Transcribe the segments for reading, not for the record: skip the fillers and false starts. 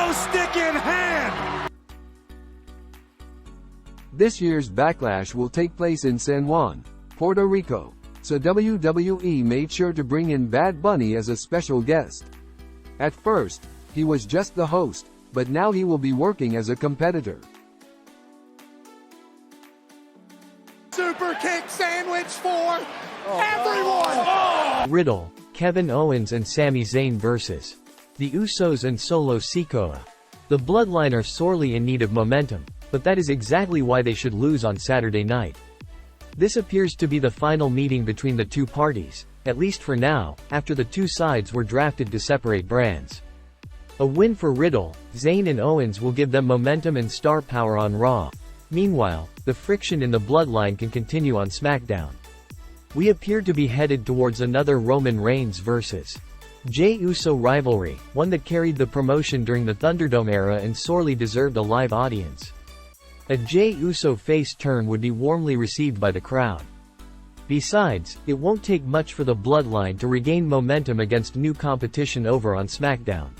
kendo stick in hand. This year's Backlash will take place in San Juan, Puerto Rico, so WWE made sure to bring in Bad Bunny as a special guest. At first, he was just the host, but now he will be working as a competitor. Super kick sandwich for everyone. Riddle, Kevin Owens and Sami Zayn vs. The Usos and Solo Sikoa. The Bloodline are sorely in need of momentum, but that is exactly why they should lose on Saturday night. This appears to be the final meeting between the two parties, at least for now, after the two sides were drafted to separate brands. A win for Riddle, Zayn and Owens will give them momentum and star power on Raw. Meanwhile, the friction in the Bloodline can continue on SmackDown. We appear to be headed towards another Roman Reigns vs. Jey Uso rivalry, one that carried the promotion during the Thunderdome era and sorely deserved a live audience. A Jey Uso face turn would be warmly received by the crowd. Besides, it won't take much for the Bloodline to regain momentum against new competition over on SmackDown.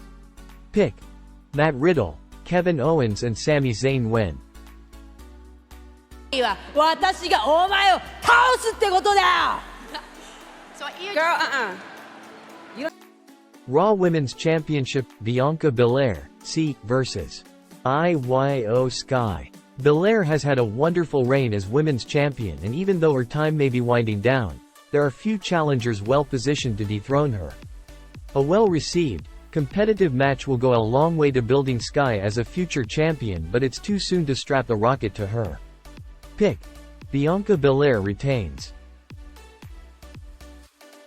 Pick. Matt Riddle, Kevin Owens and Sami Zayn win. Raw Women's Championship, Bianca Belair, C. vs. Io Sky. Belair has had a wonderful reign as Women's Champion, and even though her time may be winding down, there are few challengers well positioned to dethrone her. A well-received, competitive match will go a long way to building Sky as a future champion, but it's too soon to strap the rocket to her. Pick. Bianca Belair retains.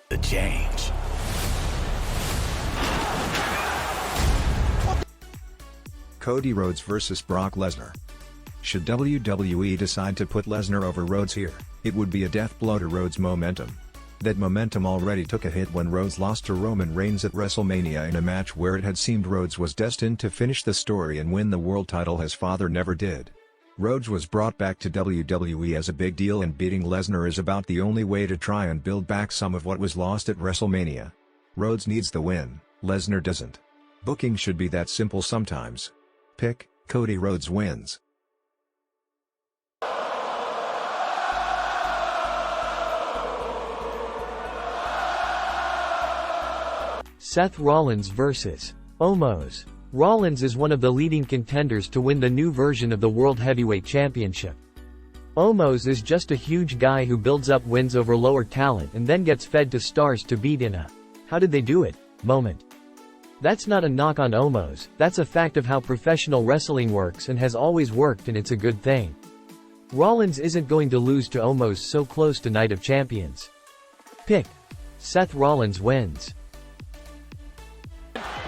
The change. Cody Rhodes vs. Brock Lesnar. Should WWE decide to put Lesnar over Rhodes here, it would be a death blow to Rhodes' momentum. That momentum already took a hit when Rhodes lost to Roman Reigns at WrestleMania in a match where it had seemed Rhodes was destined to finish the story and win the world title. His father never did. Rhodes was brought back to WWE as a big deal, and beating Lesnar is about the only way to try and build back some of what was lost at WrestleMania. Rhodes needs the win, Lesnar doesn't. Booking should be that simple sometimes. Pick. Cody Rhodes wins. Seth Rollins vs. Omos. Rollins is one of the leading contenders to win the new version of the World Heavyweight Championship. Omos is just a huge guy who builds up wins over lower talent and then gets fed to stars to beat in a "how did they do it" moment. That's not a knock on Omos, that's a fact of how professional wrestling works and has always worked, and it's a good thing. Rollins isn't going to lose to Omos so close to Night of Champions. Pick. Seth Rollins wins.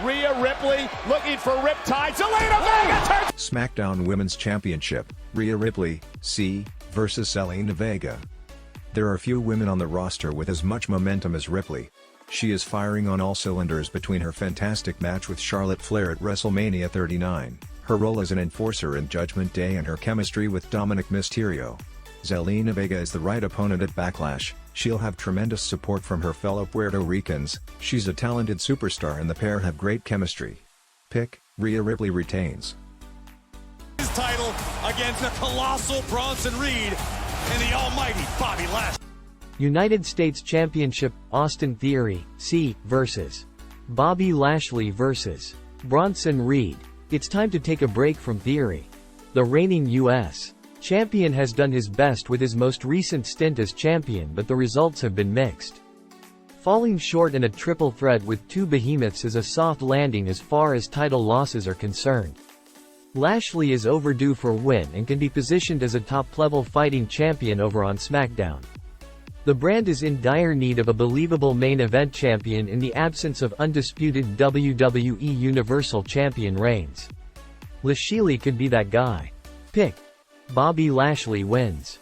Rhea Ripley looking for Riptide. Zelina Vega turns. SmackDown Women's Championship, Rhea Ripley, C. vs. Zelina Vega. There are few women on the roster with as much momentum as Ripley. She is firing on all cylinders between her fantastic match with Charlotte Flair at WrestleMania 39, her role as an enforcer in Judgment Day, and her chemistry with Dominic Mysterio. Zelina Vega is the right opponent at Backlash. She'll have tremendous support from her fellow Puerto Ricans. She's a talented superstar and the pair have great chemistry. Pick. Rhea Ripley retains. His title against the colossal Bronson Reed and the almighty Bobby Lashley. United States Championship, Austin Theory, C. vs. Bobby Lashley vs. Bronson Reed. It's time to take a break from Theory. The reigning U.S. champion has done his best with his most recent stint as champion, but the results have been mixed. Falling short in a triple threat with two behemoths is a soft landing as far as title losses are concerned. Lashley is overdue for a win and can be positioned as a top-level fighting champion over on SmackDown. The brand is in dire need of a believable main event champion in the absence of undisputed WWE Universal Champion Reigns. Lashley could be that guy. Pick. Bobby Lashley wins.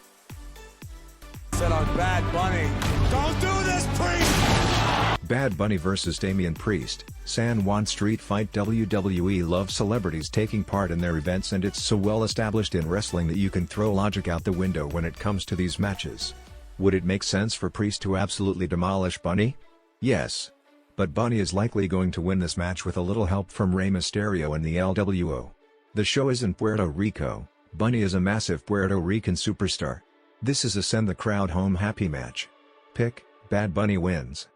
Said on Bad Bunny. Don't do this, Priest! Bad Bunny vs. Damian Priest, San Juan Street Fight. WWE loves celebrities taking part in their events, and it's so well established in wrestling that you can throw logic out the window when it comes to these matches. Would it make sense for Priest to absolutely demolish Bunny? Yes. but Bunny is likely going to win this match with a little help from Rey Mysterio and the LWO. The show is in Puerto Rico. Bunny is a massive Puerto Rican superstar. This is a send the crowd home happy match. Pick, Bad Bunny wins.